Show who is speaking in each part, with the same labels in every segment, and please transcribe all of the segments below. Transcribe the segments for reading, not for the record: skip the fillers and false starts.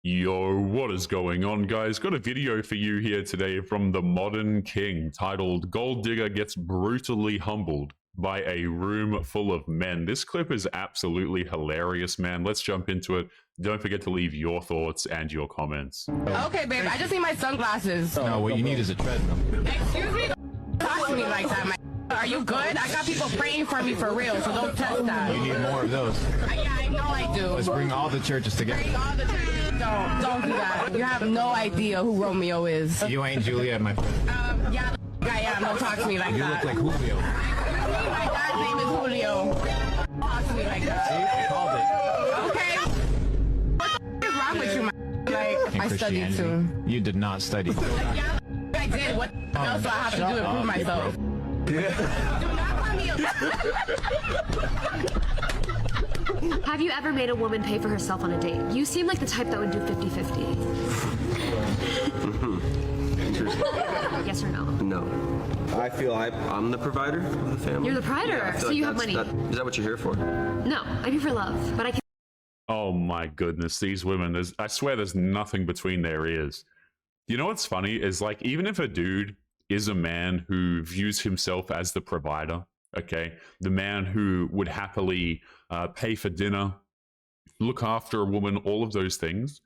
Speaker 1: Yo, what is going on, guys? Got a video for you here today from the Modern King titled Gold Digger Gets Brutally Humbled by a Room Full of Men. This clip is absolutely hilarious, man. Let's jump into it. Don't forget to leave your thoughts and your comments.
Speaker 2: Okay, babe, I just need my sunglasses.
Speaker 3: No, what you need is a treadmill.
Speaker 2: Excuse me? Talk to me like that, man. Are you good? I got people praying for me for real, so don't test that.
Speaker 3: You need more of those.
Speaker 2: Yeah, I know I do.
Speaker 3: Let's bring all the churches together.
Speaker 2: Bring all the churches. Don't do that. You have no idea who Romeo is.
Speaker 3: You ain't Juliet, my friend.
Speaker 2: Yeah, I am. Don't talk to me like
Speaker 3: You
Speaker 2: that.
Speaker 3: look like Julio.
Speaker 2: My dad's name is Julio. Don't talk to me like that.
Speaker 3: See, I called it.
Speaker 2: Okay. What is wrong with you, man? Like,
Speaker 3: In
Speaker 2: I studied
Speaker 3: Christianity,
Speaker 2: too.
Speaker 3: you did not study.
Speaker 2: Yeah, I did. What else do I have to do to prove myself? Do not call me a...
Speaker 4: Have you ever made a woman pay for herself on a date? You seem like the type that would do 50-50.
Speaker 5: Interesting.
Speaker 4: Yes or no?
Speaker 5: No. I feel I'm the provider of the family.
Speaker 4: You're the provider,
Speaker 5: Yeah, I feel
Speaker 4: so
Speaker 5: like
Speaker 4: you have
Speaker 5: that's-
Speaker 4: money.
Speaker 5: Is that what you're here for?
Speaker 4: No, I'm here for love, but I can.
Speaker 1: Oh my goodness, these women, I swear there's nothing between their ears. You know what's funny is, like, even if a dude is a man who views himself as the provider, okay, the man who would happily pay for dinner, look after a woman, all of those things,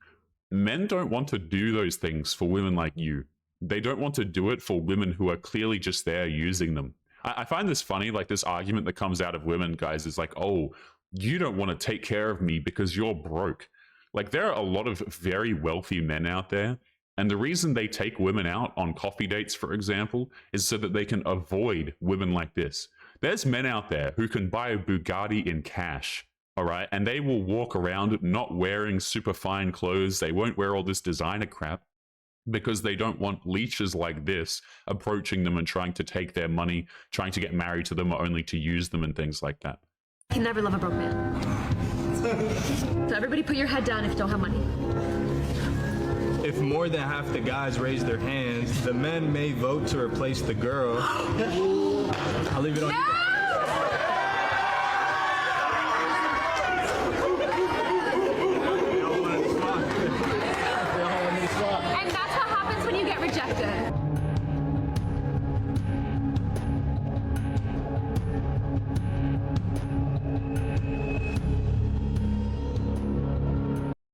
Speaker 1: men don't want to do those things for women like you. They don't want to do it for women who are clearly just there using them. I find this funny, like this argument that comes out of women, guys, is like, oh, you don't want to take care of me because you're broke. Like, there are a lot of very wealthy men out there, and the reason they take women out on coffee dates, for example, is so that they can avoid women like this. There's men out there who can buy a Bugatti in cash, all right? And they will walk around not wearing super fine clothes. They won't wear all this designer crap because they don't want leeches like this approaching them and trying to take their money, trying to get married to them only to use them and things like that.
Speaker 4: Can never love a broke man. So everybody put your head down if you don't have money.
Speaker 6: If more than half the guys raise their hands, the men may vote to replace the girl. I'll leave it on you.
Speaker 4: And that's what happens when you get rejected.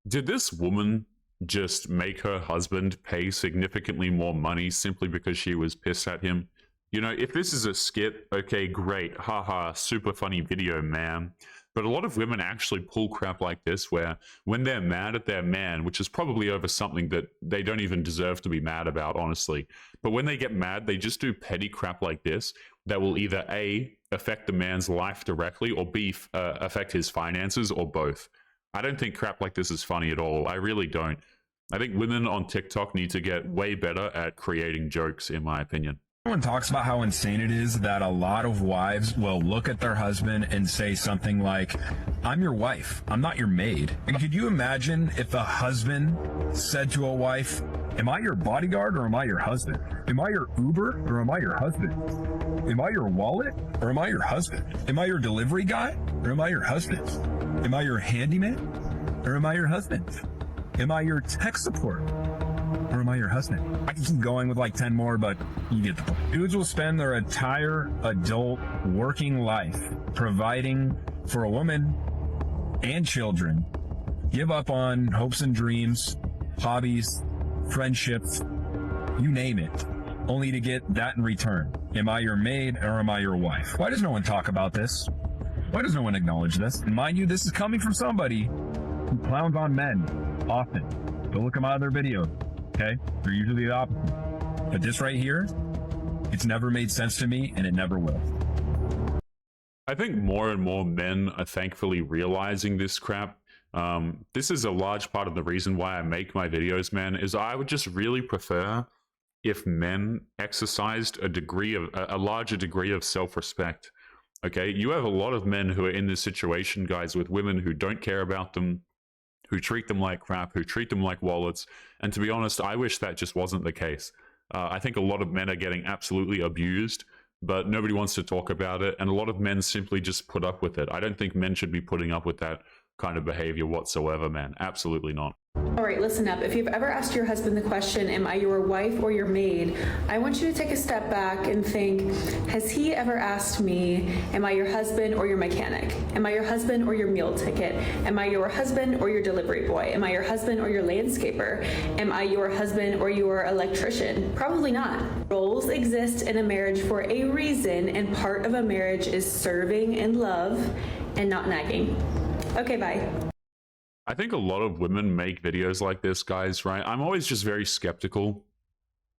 Speaker 1: Did this woman just make her husband pay significantly more money simply because she was pissed at him? You know, if this is a skit, okay, great, haha, super funny video, man. But a lot of women actually pull crap like this where when they're mad at their man, which is probably over something that they don't even deserve to be mad about, honestly, but when they get mad, they just do petty crap like this that will either A, affect the man's life directly, or B, affect his finances, or both. I don't think crap like this is funny at all. I really don't. I think women on TikTok need to get way better at creating jokes, in my opinion.
Speaker 7: Everyone talks about how insane it is that a lot of wives will look at their husband and say something like, I'm your wife, I'm not your maid. And could you imagine if a husband said to a wife, am I your bodyguard or am I your husband? Am I your Uber or am I your husband? Am I your wallet or am I your husband? Am I your delivery guy or am I your husband? Am I your handyman or am I your husband? Am I your tech support or am I your husband? I can keep going with like 10 more, but you get the point. Dudes will spend their entire adult working life providing for a woman and children, give up on hopes and dreams, hobbies, friendships, you name it, only to get that in return. Am I your maid or am I your wife? Why does no one talk about this? Why does no one acknowledge this? And mind you, this is coming from somebody who clowns on men often. Go look them out of their videos, okay? They're usually the opposite. But this right here, it's never made sense to me and it never will.
Speaker 1: I think more and more men are thankfully realizing this crap. This is a large part of the reason why I make my videos, man, is I would just really prefer if men exercised a larger degree of self-respect. Okay, you have a lot of men who are in this situation, guys, with women who don't care about them, who treat them like crap, who treat them like wallets. And to be honest, I wish that just wasn't the case. I think a lot of men are getting absolutely abused, but nobody wants to talk about it. And a lot of men simply just put up with it. I don't think men should be putting up with that kind of behavior whatsoever, man. Absolutely not.
Speaker 8: All right, listen up. If you've ever asked your husband the question, am I your wife or your maid? I want you to take a step back and think, has he ever asked me, am I your husband or your mechanic? Am I your husband or your meal ticket? Am I your husband or your delivery boy? Am I your husband or your landscaper? Am I your husband or your electrician? Probably not. Roles exist in a marriage for a reason, and part of a marriage is serving and love and not nagging. Okay, bye.
Speaker 1: I think a lot of women make videos like this, guys, right? I'm always just very skeptical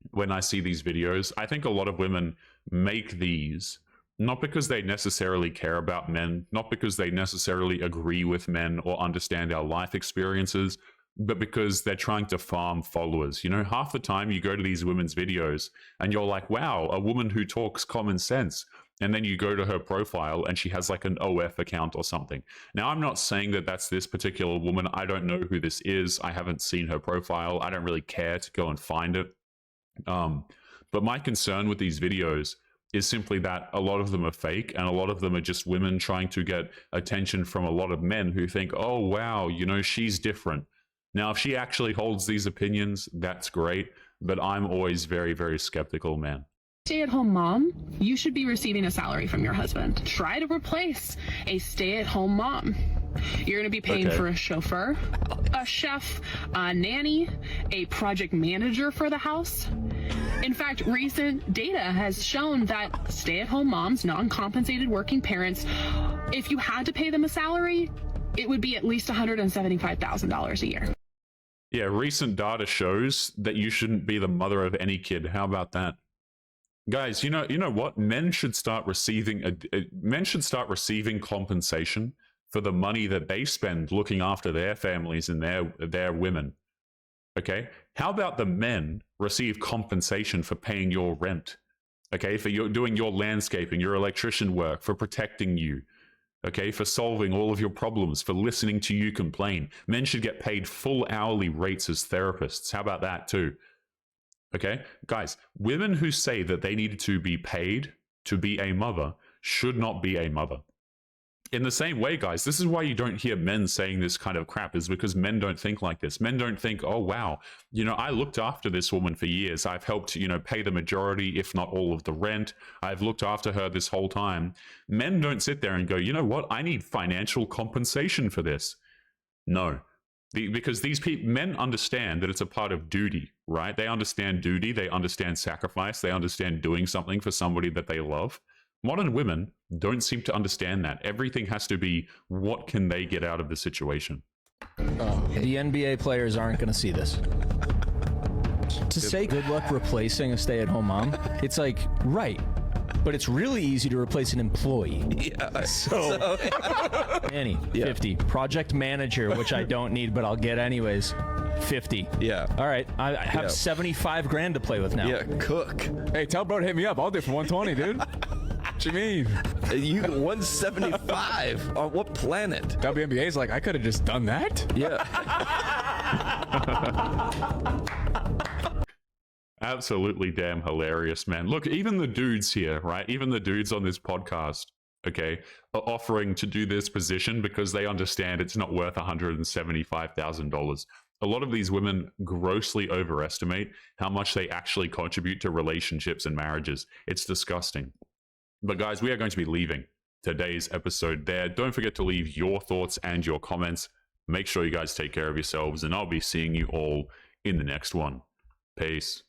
Speaker 1: when I see these videos. I think a lot of women make these not because they necessarily care about men, not because they necessarily agree with men or understand our life experiences, but because they're trying to farm followers. You know, half the time you go to these women's videos and you're like, wow, a woman who talks common sense. And then you go to her profile and she has like an OF account or something. Now, I'm not saying that that's this particular woman. I don't know who this is. I haven't seen her profile. I don't really care to go and find it. But my concern with these videos is simply that a lot of them are fake, and a lot of them are just women trying to get attention from a lot of men who think, oh, wow, you know, she's different. Now, if she actually holds these opinions, that's great. But I'm always very, very skeptical, man.
Speaker 9: Stay-at-home mom, you should be receiving a salary from your husband. Try to replace a stay-at-home mom. You're going to be paying for a chauffeur, a chef, a nanny, a project manager for the house. In fact, recent data has shown that stay-at-home moms, non-compensated working parents, if you had to pay them a salary, it would be at least $175,000 a year.
Speaker 1: Yeah, recent data shows that you shouldn't be the mother of any kid. How about that? Guys, you know what? Men should start receiving compensation for the money that they spend looking after their families and their women. Okay? How about the men receive compensation for paying your rent? Okay, for doing your landscaping, your electrician work, for protecting you. Okay, for solving all of your problems, for listening to you complain. Men should get paid full hourly rates as therapists. How about that too? Okay, guys, women who say that they need to be paid to be a mother should not be a mother. In the same way, guys, this is why you don't hear men saying this kind of crap, is because men don't think like this. Men don't think, oh, wow, you know, I looked after this woman for years. I've helped, you know, pay the majority, if not all of the rent. I've looked after her this whole time. Men don't sit there and go, you know what, I need financial compensation for this. No. Because these men understand that it's a part of duty, right? They understand duty, they understand sacrifice, they understand doing something for somebody that they love. Modern women don't seem to understand that. Everything has to be, what can they get out of the situation?
Speaker 10: The NBA players aren't going to see this. To say good luck replacing a stay-at-home mom, it's like, right. But it's really easy to replace an employee.
Speaker 5: Yeah.
Speaker 10: So Annie, 50. Project manager, which I don't need, but I'll get anyways. 50.
Speaker 5: Yeah.
Speaker 10: All right. I have 75 grand to play with now.
Speaker 5: Yeah, cook.
Speaker 3: Hey, tell bro to hit me up. I'll do it for 120, dude. What you mean?
Speaker 5: You 175 on what planet?
Speaker 3: WNBA's like, I could have just done that.
Speaker 5: Yeah.
Speaker 1: Absolutely damn hilarious, man. Look, even the dudes here, right? Even the dudes on this podcast, okay, are offering to do this position because they understand it's not worth $175,000. A lot of these women grossly overestimate how much they actually contribute to relationships and marriages. It's disgusting. But guys, we are going to be leaving today's episode there. Don't forget to leave your thoughts and your comments. Make sure you guys take care of yourselves, and I'll be seeing you all in the next one. Peace.